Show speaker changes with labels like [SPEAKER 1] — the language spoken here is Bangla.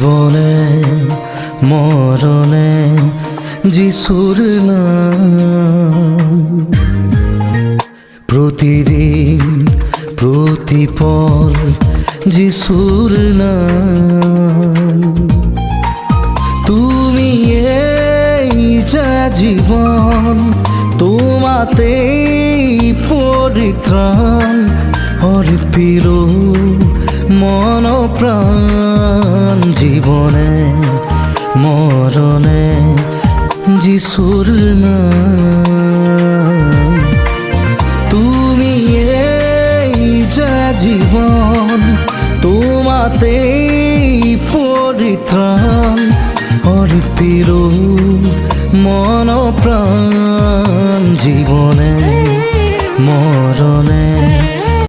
[SPEAKER 1] জীবনে মরণে যিশুর নাম, প্রতিদিন প্রতিপল যিশুর নাম। তুমি এই যা জীবন, তোমাতেই পরিত্রাণ, অর্পিল মন প্রাণ। জীবনে মরণে যিশুর নাম, তুমি এই যা জীবন, তোমাতেই পরিত্রাণ, অর্পিল মন প্রাণ।